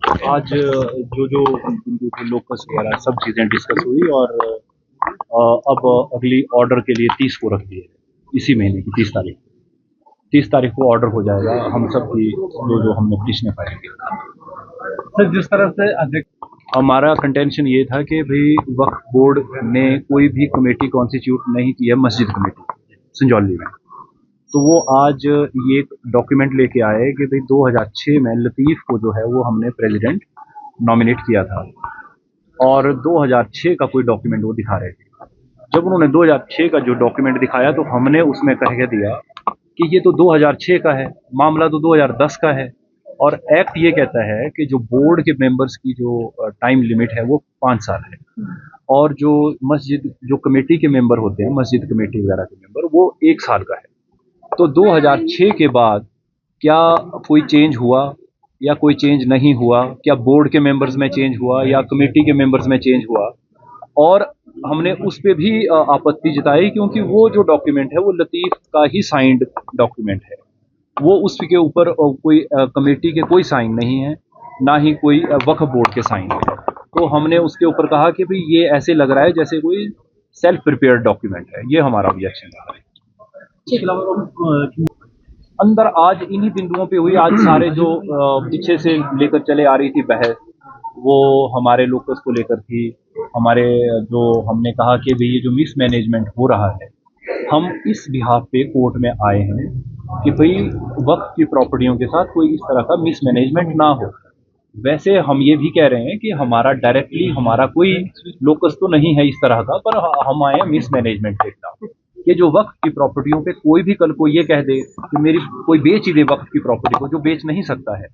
आज जो बिंदु थे लोकस वगैरह सब चीज़ें डिस्कस हुई और अब अगली ऑर्डर के लिए 30 को रख दिए इसी महीने की 30 तारीख को ऑर्डर हो जाएगा हम सब की जो हमने पिटिशनें फाइल की। सर जिस तरह से अध्यक्ष हमारा कंटेंशन ये था कि भाई वक्फ बोर्ड ने कोई भी कमेटी कॉन्स्टिट्यूट नहीं की है मस्जिद कमेटी संजौली में, तो वो आज ये एक डॉक्यूमेंट लेके आए कि भाई 2006 में लतीफ़ को जो है वो हमने प्रेसिडेंट नॉमिनेट किया था और 2006 का कोई डॉक्यूमेंट वो दिखा रहे थे। जब उन्होंने 2006 का जो डॉक्यूमेंट दिखाया तो हमने उसमें कह के दिया कि ये तो 2006 का है, मामला तो 2010 का है और एक्ट ये कहता है कि जो बोर्ड के मेंबर्स की जो टाइम लिमिट है वो 5 साल है और जो मस्जिद जो कमेटी के मेंबर होते हैं मस्जिद कमेटी वगैरह के मेंबर वो 1 साल का है। तो 2006 के बाद क्या कोई चेंज हुआ या कोई चेंज नहीं हुआ, क्या बोर्ड के मेंबर्स में चेंज हुआ या कमेटी के मेंबर्स में चेंज हुआ, और हमने उस पे भी आपत्ति जताई क्योंकि वो जो डॉक्यूमेंट है वो लतीफ़ का ही साइंड डॉक्यूमेंट है, वो उसके ऊपर कोई कमेटी के कोई साइन नहीं है, ना ही कोई वक्फ बोर्ड के साइन है। तो हमने उसके ऊपर कहा कि भाई ये ऐसे लग रहा है जैसे कोई सेल्फ प्रिपेयर्ड डॉक्यूमेंट है, ये हमारा ऑब्जेक्शन था। अंदर आज इन्हीं बिंदुओं पे हुई, आज सारे जो पीछे से लेकर चले आ रही थी बहस वो हमारे लोकस को लेकर थी, हमारे जो हमने कहा कि भाई ये जो मिसमैनेजमेंट हो रहा है हम इस बिहाफ पे कोर्ट में आए हैं कि भाई वक्त की प्रॉपर्टियों के साथ कोई इस तरह का मिसमैनेजमेंट ना हो। वैसे हम ये भी कह रहे हैं कि हमारा डायरेक्टली हमारा कोई लोकस तो नहीं है इस तरह का, पर हम आए हैं मिसमैनेजमेंट के खिलाफ। ये जो वक्त की प्रॉपर्टियों पे कोई भी कल को ये कह दे कि मेरी कोई बेच ही दे वक्त की प्रॉपर्टी को, जो बेच नहीं सकता है,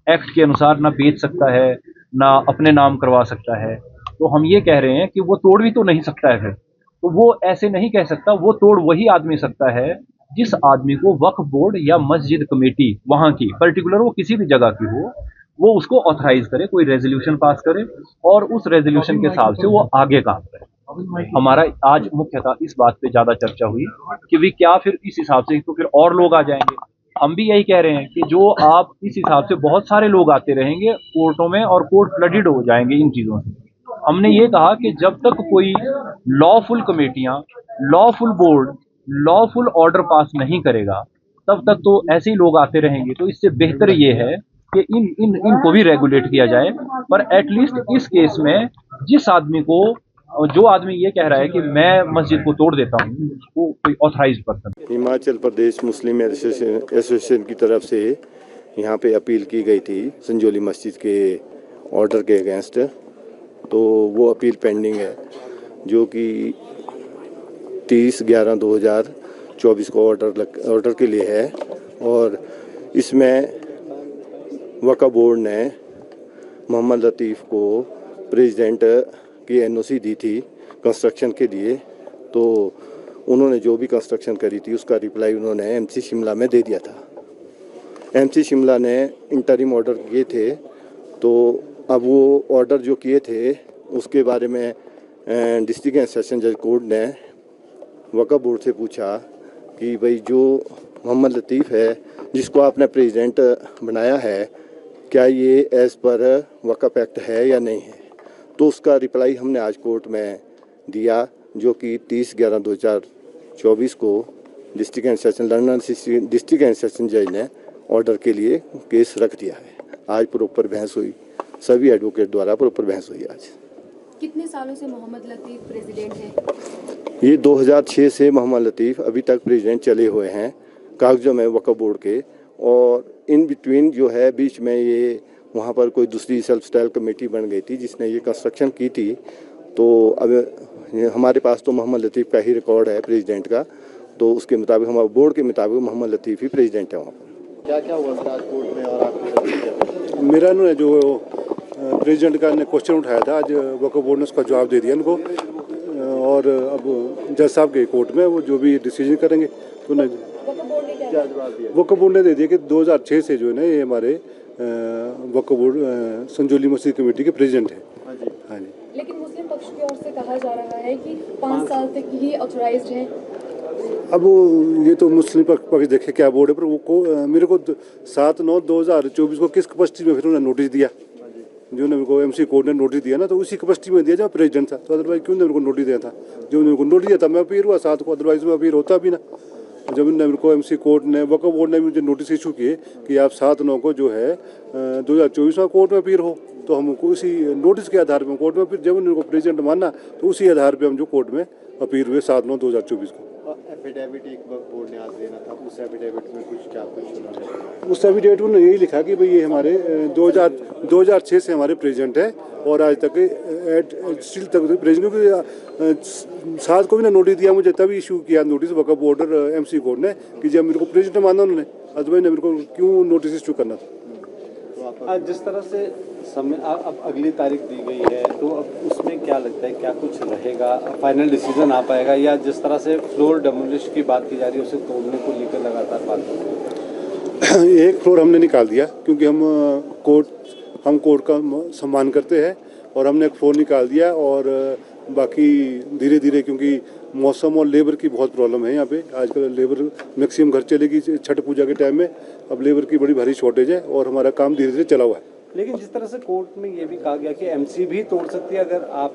एक्ट के अनुसार ना बेच सकता है ना अपने नाम करवा सकता है, तो हम ये कह रहे हैं कि वो तोड़ भी तो नहीं सकता है फिर, तो वो ऐसे नहीं कह सकता, वो तोड़ वही आदमी सकता है जिस आदमी को वक्फ बोर्ड या मस्जिद कमेटी वहां की पर्टिकुलर वो किसी भी जगह की हो वो उसको ऑथराइज करे, कोई रेजोल्यूशन पास करे और उस रेजोल्यूशन के हिसाब से वो आगे काम करे। हमारा आज मुख्यतः इस बात पे ज्यादा चर्चा हुई कि भी क्या फिर इस हिसाब से तो फिर और लोग आ जाएंगे। हम भी यही कह रहे हैं कि जो आप इस हिसाब से बहुत सारे लोग आते रहेंगे कोर्टों में और कोर्ट फ्लडेड हो जाएंगे इन चीजों से। हमने ये कहा कि जब तक कोई लॉफुल कमेटियां, lawful board, lawful order pass नहीं करेगा तब तक तो ऐसे ही लोग आते रहेंगे। तो इससे बेहतर ये है कि इन इन इनको भी रेगुलेट किया जाए, पर एटलीस्ट इस केस में जिस आदमी को जो आदमी ये कह रहा है कि मैं मस्जिद को तोड़ देता हूँ वो कोई ऑथराइज्ड पर्सन। हिमाचल प्रदेश मुस्लिम एसोसिएशन की तरफ से यहाँ पे अपील की गई थी संजौली मस्जिद के ऑर्डर के अगेंस्ट, तो वो अपील पेंडिंग है जो कि 30/11/2024 को ऑर्डर के लिए है। और इसमें वक्फ बोर्ड ने मोहम्मद लतीफ़ को प्रेसिडेंट की एनओसी दी थी कंस्ट्रक्शन के लिए, तो उन्होंने जो भी कंस्ट्रक्शन करी थी उसका रिप्लाई उन्होंने एमसी शिमला में दे दिया था। एमसी शिमला ने इंटरिम ऑर्डर किए थे, तो अब वो ऑर्डर जो किए थे उसके बारे में डिस्ट्रिक्ट एंड सेशन जज कोर्ट ने वक्फ बोर्ड से पूछा कि भाई जो मोहम्मद लतीफ़ है जिसको आपने प्रेसिडेंट बनाया है क्या ये एज़ पर वक्फ एक्ट है या नहीं है, तो उसका रिप्लाई हमने आज कोर्ट में दिया जो कि 30/11/2024 को district and session London district and session जज ने ऑर्डर के लिए केस रख दिया है। आज प्रॉपर बहस हुई, सभी एडवोकेट द्वारा प्रॉपर बहस हुई। आज कितने सालों से मोहम्मद लतीफ़ प्रेसिडेंट है? ये 2006 से मोहम्मद लतीफ़ अभी तक प्रेसिडेंट चले हुए हैं कागजों में वक्फ बोर्ड के, और इन बिटवीन जो है बीच में ये वहाँ पर कोई दूसरी सेल्फ स्टाइल कमेटी बन गई थी जिसने ये कंस्ट्रक्शन की थी। तो अब हमारे पास तो मोहम्मद लतीफ़ का ही रिकॉर्ड है प्रेसिडेंट का, तो उसके मुताबिक हमारे बोर्ड के मुताबिक मोहम्मद लतीफ़ ही प्रेसिडेंट है वहाँ पर। क्या क्या हुआ सर आज कोर्ट में और आपके? मेरा ने जो प्रेसिडेंट का ने क्वेश्चन उठाया था आज वक्फ बोर्ड ने उसका जवाब दे दिया इनको, और अब जज साहब के कोर्ट में वो जो भी डिसीजन करेंगे तो वक्फ बोर्ड ने दे दिया कि 2006 से जो है ना ये हमारे वक्फ बोर्ड संजौली मस्जिद कमेटी के प्रेसिडेंट हैं। हाँ जी। लेकिन मुस्लिम पक्ष की ओर से कहा जा रहा है कि 5 साल तक ही ऑथराइज्ड है। अब ये तो मुस्लिम पक्ष देखे क्या बोर्ड है, पर वो मेरे को 7/9/2024 को किस कैपेसिटी में फिर उन्होंने नोटिस दिया, जो मेरे को एमसी कोर्ट ने नोटिस दिया ना, तो उसी कैपेसिटी में दिया जब प्रेसिडेंट था, तो अदरवाइज क्यों मेरे को नोटिस दिया था? जो मेरे को नोटिस दिया था मैं अपील हुआ साथ को, अदरवाइज मैं अपील होता भी ना। जब मेरे को एमसी कोर्ट ने, वक्फ बोर्ड ने मुझे नोटिस इशू किए कि आप 7/9 को जो है 2024 में कोर्ट में अपील हो, तो हमको उसी नोटिस के आधार पर कोर्ट में फिर जब उनको प्रेसिडेंट माना तो उसी आधार पर हम जो कोर्ट में अपील हुए 7/9/2024 को। एफिडेविट एक वक्त बोर्ड ने आज देना था, उस एफिडेविट में कुछ उन्होंने उस एफिडेविट में यही लिखा कि भाई ये हमारे 2006 से हमारे प्रेसिडेंट है और आज तक स्टिल तक प्रेसिडेंट, क्योंकि 7 को भी ना नोटिस दिया मुझे, तभी इशू किया नोटिस वक्फ बोर्ड और एमसी कोर्ट ने कि जब मेरे को प्रेसिडेंट माना उन्होंने, अदरवाइज ने मेरे को क्यों नोटिस इशू करना था। आज जिस तरह से समय अब अगली तारीख दी गई है, तो अब उसमें क्या लगता है, क्या कुछ रहेगा, फाइनल डिसीजन आ पाएगा, या जिस तरह से फ्लोर डेमोलिश की बात की जा रही है उसे तोड़ने को लेकर लगातार बात हो रही है? एक फ्लोर हमने निकाल दिया क्योंकि हम कोर्ट का सम्मान करते हैं और हमने एक फ्लोर निकाल दिया, और बाकी धीरे धीरे, क्योंकि मौसम और लेबर की बहुत प्रॉब्लम है यहाँ पे, आजकल लेबर मैक्सिमम घर चलेगी छठ पूजा के टाइम में, अब लेबर की बड़ी भारी शॉर्टेज है और हमारा काम धीरे धीरे चला हुआ है। लेकिन जिस तरह से कोर्ट में ये भी कहा गया कि एमसी भी तोड़ सकती है अगर आप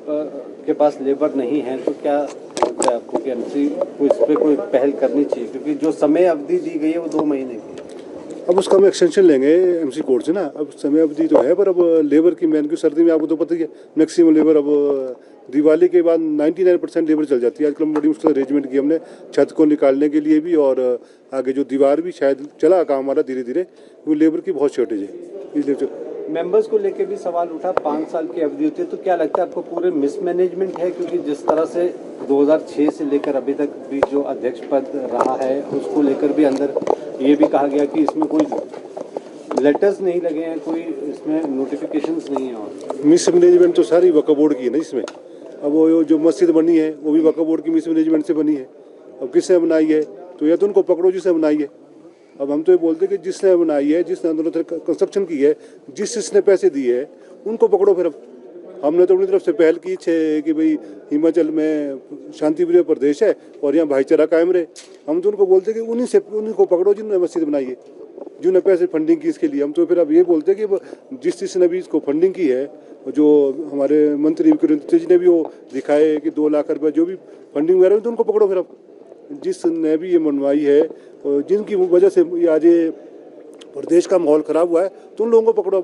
के पास लेबर नहीं है, तो क्या लगता है आपको कि एमसी को इस पर कोई पहल करनी चाहिए, क्योंकि जो समय अवधि दी गई है वो 2 महीने की है। अब उसका हम एक्सटेंशन लेंगे एमसी कोर्ट से ना, अब समय अवधि तो है, पर अब लेबर की मैन की सर्दी में आपको तो पता ही है मैक्सिमम लेबर, अब दिवाली के बाद 99% लेबर चल जाती है। आजकल बड़ी मुश्किल अरेंजमेंट की हमने छत को निकालने के लिए भी, और आगे जो दीवार भी शायद चला काम हमारा धीरे धीरे, वो लेबर की बहुत शॉर्टेज है, इसलिए मेंबर्स को लेकर भी सवाल उठा, 5 साल की अवधि होती है, तो क्या लगता है आपको पूरे मिसमैनेजमेंट है? क्योंकि जिस तरह से 2006 से लेकर अभी तक भी जो अध्यक्ष पद रहा है उसको लेकर भी अंदर ये भी कहा गया कि इसमें कोई लेटर्स नहीं लगे हैं, कोई इसमें नोटिफिकेशंस नहीं है। और मिसमैनेजमेंट तो सारी वक्फ बोर्ड की है ना इसमें। अब वो जो मस्जिद बनी है वो भी वक्फ बोर्ड की मिसमैनेजमेंट से बनी है। अब किसने बनाई है? तो या तो उनको पकड़ो जिसने बनाई है। अब हम तो ये बोलते हैं कि जिसने बनाई है, जिसने आंदोलन कंस्ट्रक्शन की है, जिसने पैसे दिए हैं उनको पकड़ो। फिर अब हमने तो अपनी तरफ से पहल की है कि भाई हिमाचल में शांतिप्रिय प्रदेश है और यहाँ भाईचारा कायम रहे। हम तो उनको बोलते हैं कि उन्हीं को पकड़ो जिन्होंने मस्जिद बनाई है, जिन्होंने पैसे फंडिंग की इसके लिए। हम तो फिर अब ये बोलते हैं कि जिसने भी इसको फंडिंग की है, जो हमारे मंत्री जी ने भी वो दिखाए कि 2 लाख रुपये जो भी फंडिंग वगैरह, तो उनको पकड़ो। फिर अब जिसने भी ये मनवाई है और जिनकी वजह से आज ये प्रदेश का माहौल ख़राब हुआ है, तो उन लोगों को पकड़ो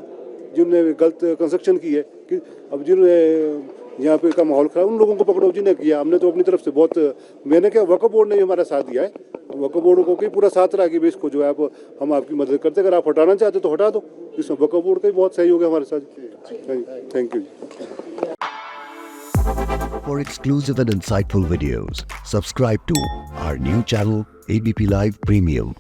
जिन्होंने गलत कंस्ट्रक्शन की है। कि अब जिन्होंने यहाँ पे का माहौल ख़राब, उन लोगों को पकड़ो जिन्हें किया। हमने तो अपनी तरफ से बहुत, मैंने क्या, वक्फ बोर्ड ने भी हमारा साथ दिया है, वक्फ बोर्ड को भी पूरा साथ रहा कि भाई इसको जो है आप, हम आपकी मदद करते, अगर आप हटाना चाहते तो हटा दो। इसमें वक्फ बोर्ड का भी बहुत सहयोग है हमारे साथ। Thank you. For exclusive and insightful videos, subscribe to our new channel ABP Live Premium.